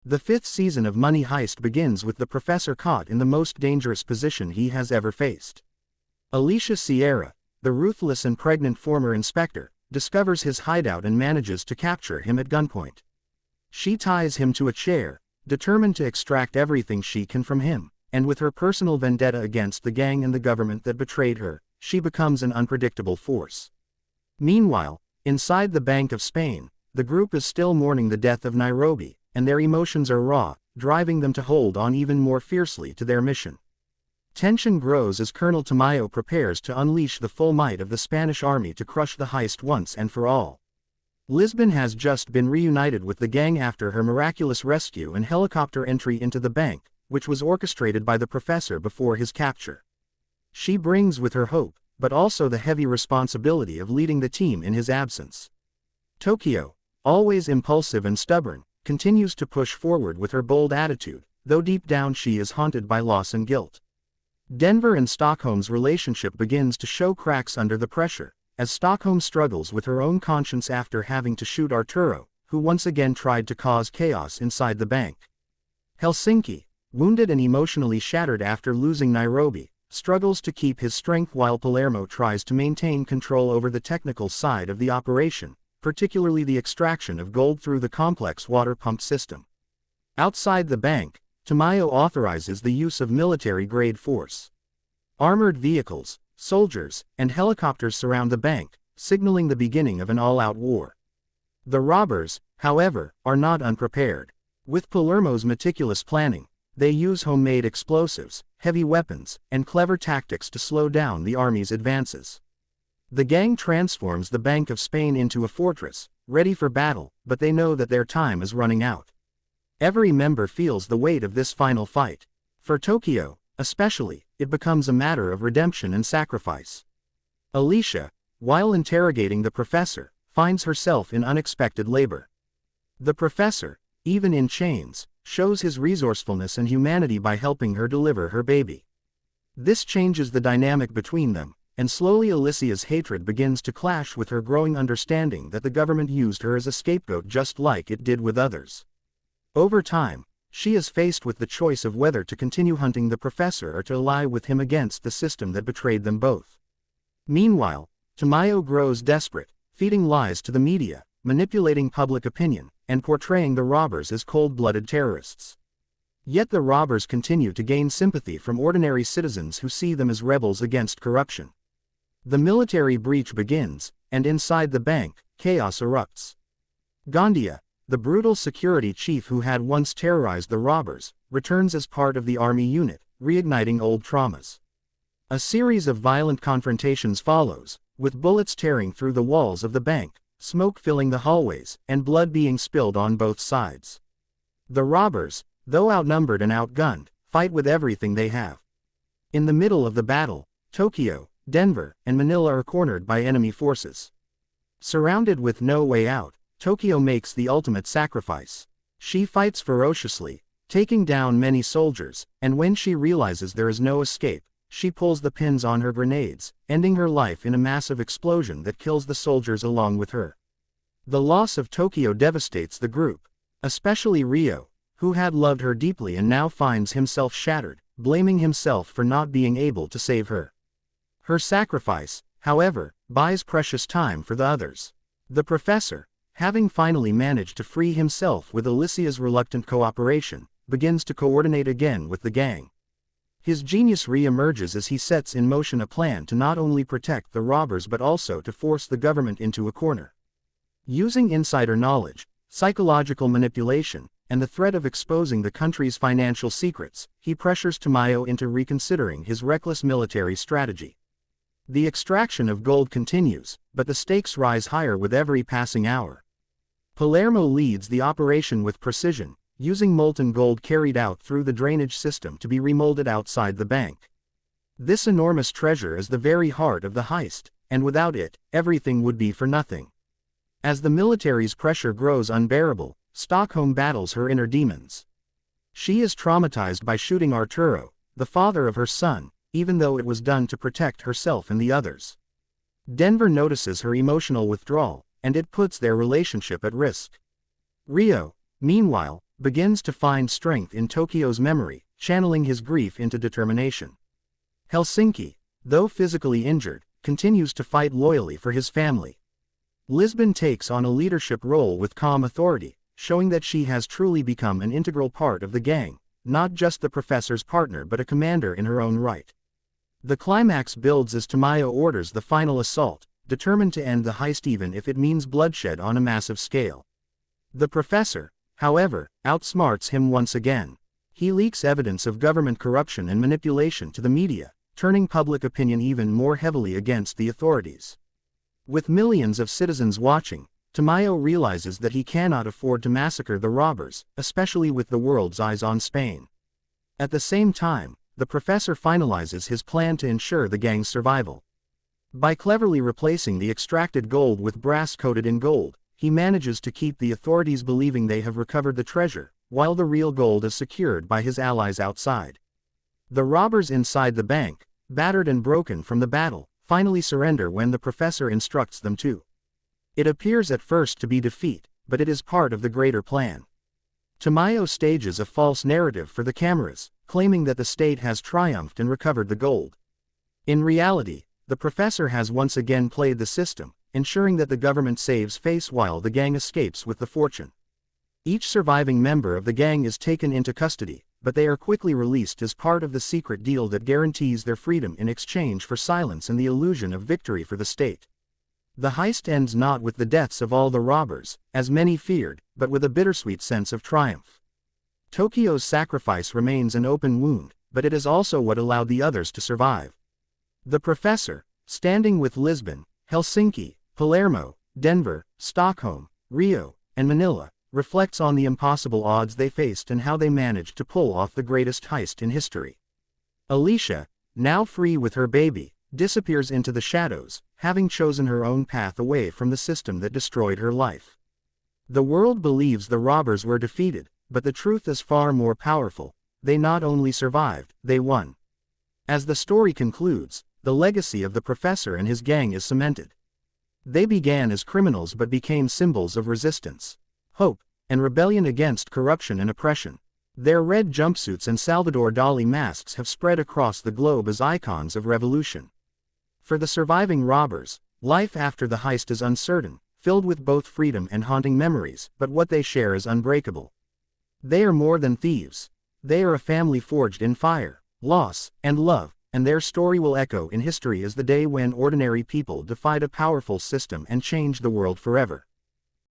The fifth season of Money Heist begins with the professor caught in the most dangerous position he has ever faced. Alicia Sierra, the ruthless and pregnant former inspector, discovers his hideout and manages to capture him at gunpoint. She ties him to a chair, determined to extract everything she can from him, and with her personal vendetta against the gang and the government that betrayed her, she becomes an unpredictable force. Meanwhile, inside the Bank of Spain, the group is still mourning the death of Nairobi, and their emotions are raw, driving them to hold on even more fiercely to their mission. Tension grows as Colonel Tamayo prepares to unleash the full might of the Spanish army to crush the heist once and for all. Lisbon has just been reunited with the gang after her miraculous rescue and helicopter entry into the bank, which was orchestrated by the professor before his capture. She brings with her hope, but also the heavy responsibility of leading the team in his absence. Tokyo, always impulsive and stubborn, continues to push forward with her bold attitude, though deep down she is haunted by loss and guilt. Denver and Stockholm's relationship begins to show cracks under the pressure, as Stockholm struggles with her own conscience after having to shoot Arturo, who once again tried to cause chaos inside the bank. Helsinki, wounded and emotionally shattered after losing Nairobi, struggles to keep his strength while Palermo tries to maintain control over the technical side of the operation, particularly the extraction of gold through the complex water pump system. Outside the bank, Tamayo authorizes the use of military-grade force. Armored vehicles, soldiers, and helicopters surround the bank, signaling the beginning of an all-out war. The robbers, however, are not unprepared. With Palermo's meticulous planning, they use homemade explosives, heavy weapons, and clever tactics to slow down the army's advances. The gang transforms the Bank of Spain into a fortress, ready for battle, but they know that their time is running out. Every member feels the weight of this final fight. For Tokyo, especially, it becomes a matter of redemption and sacrifice. Alicia, while interrogating the professor, finds herself in unexpected labor. The professor, even in chains, shows his resourcefulness and humanity by helping her deliver her baby. This changes the dynamic between them, and slowly Alicia's hatred begins to clash with her growing understanding that the government used her as a scapegoat just like it did with others. Over time, she is faced with the choice of whether to continue hunting the professor or to ally with him against the system that betrayed them both. Meanwhile, Tamayo grows desperate, feeding lies to the media, manipulating public opinion, and portraying the robbers as cold-blooded terrorists. Yet the robbers continue to gain sympathy from ordinary citizens who see them as rebels against corruption. The military breach begins, and inside the bank, chaos erupts. Gandia, the brutal security chief who had once terrorized the robbers, returns as part of the army unit, reigniting old traumas. A series of violent confrontations follows, with bullets tearing through the walls of the bank, smoke filling the hallways, and blood being spilled on both sides. The robbers, though outnumbered and outgunned, fight with everything they have. In the middle of the battle, Tokyo, Denver, and Manila are cornered by enemy forces. Surrounded with no way out, Tokyo makes the ultimate sacrifice. She fights ferociously, taking down many soldiers, and when she realizes there is no escape, she pulls the pins on her grenades, ending her life in a massive explosion that kills the soldiers along with her. The loss of Tokyo devastates the group, especially Rio, who had loved her deeply and now finds himself shattered, blaming himself for not being able to save her. Her sacrifice, however, buys precious time for the others. The professor, having finally managed to free himself with Alicia's reluctant cooperation, begins to coordinate again with the gang. His genius re-emerges as he sets in motion a plan to not only protect the robbers but also to force the government into a corner. Using insider knowledge, psychological manipulation, and the threat of exposing the country's financial secrets, he pressures Tamayo into reconsidering his reckless military strategy. The extraction of gold continues, but the stakes rise higher with every passing hour. Palermo leads the operation with precision, using molten gold carried out through the drainage system to be remolded outside the bank. This enormous treasure is the very heart of the heist, and without it, everything would be for nothing. As the military's pressure grows unbearable, Stockholm battles her inner demons. She is traumatized by shooting Arturo, the father of her son, even though it was done to protect herself and the others. Denver notices her emotional withdrawal, and it puts their relationship at risk. Rio, meanwhile, begins to find strength in Tokyo's memory, channeling his grief into determination. Helsinki, though physically injured, continues to fight loyally for his family. Lisbon takes on a leadership role with calm authority, showing that she has truly become an integral part of the gang, not just the professor's partner but a commander in her own right. The climax builds as Tamayo orders the final assault, determined to end the heist even if it means bloodshed on a massive scale. The professor, however, outsmarts him once again. He leaks evidence of government corruption and manipulation to the media, turning public opinion even more heavily against the authorities. With millions of citizens watching, Tamayo realizes that he cannot afford to massacre the robbers, especially with the world's eyes on Spain. At the same time, the professor finalizes his plan to ensure the gang's survival. By cleverly replacing the extracted gold with brass coated in gold, he manages to keep the authorities believing they have recovered the treasure, while the real gold is secured by his allies outside. The robbers inside the bank, battered and broken from the battle, finally surrender when the professor instructs them to. It appears at first to be defeat, but it is part of the greater plan. Tamayo stages a false narrative for the cameras, claiming that the state has triumphed and recovered the gold. In reality, the professor has once again played the system, ensuring that the government saves face while the gang escapes with the fortune. Each surviving member of the gang is taken into custody, but they are quickly released as part of the secret deal that guarantees their freedom in exchange for silence and the illusion of victory for the state. The heist ends not with the deaths of all the robbers, as many feared, but with a bittersweet sense of triumph. Tokyo's sacrifice remains an open wound, but it is also what allowed the others to survive. The professor, standing with Lisbon, Helsinki, Palermo, Denver, Stockholm, Rio, and Manila, reflects on the impossible odds they faced and how they managed to pull off the greatest heist in history. Alicia, now free with her baby, disappears into the shadows, having chosen her own path away from the system that destroyed her life. The world believes the robbers were defeated, but the truth is far more powerful. They not only survived, they won. As the story concludes, the legacy of the professor and his gang is cemented. They began as criminals but became symbols of resistance, hope, and rebellion against corruption and oppression. Their red jumpsuits and Salvador Dali masks have spread across the globe as icons of revolution. For the surviving robbers, life after the heist is uncertain, filled with both freedom and haunting memories, but what they share is unbreakable. They are more than thieves. They are a family forged in fire, loss, and love, and their story will echo in history as the day when ordinary people defied a powerful system and changed the world forever.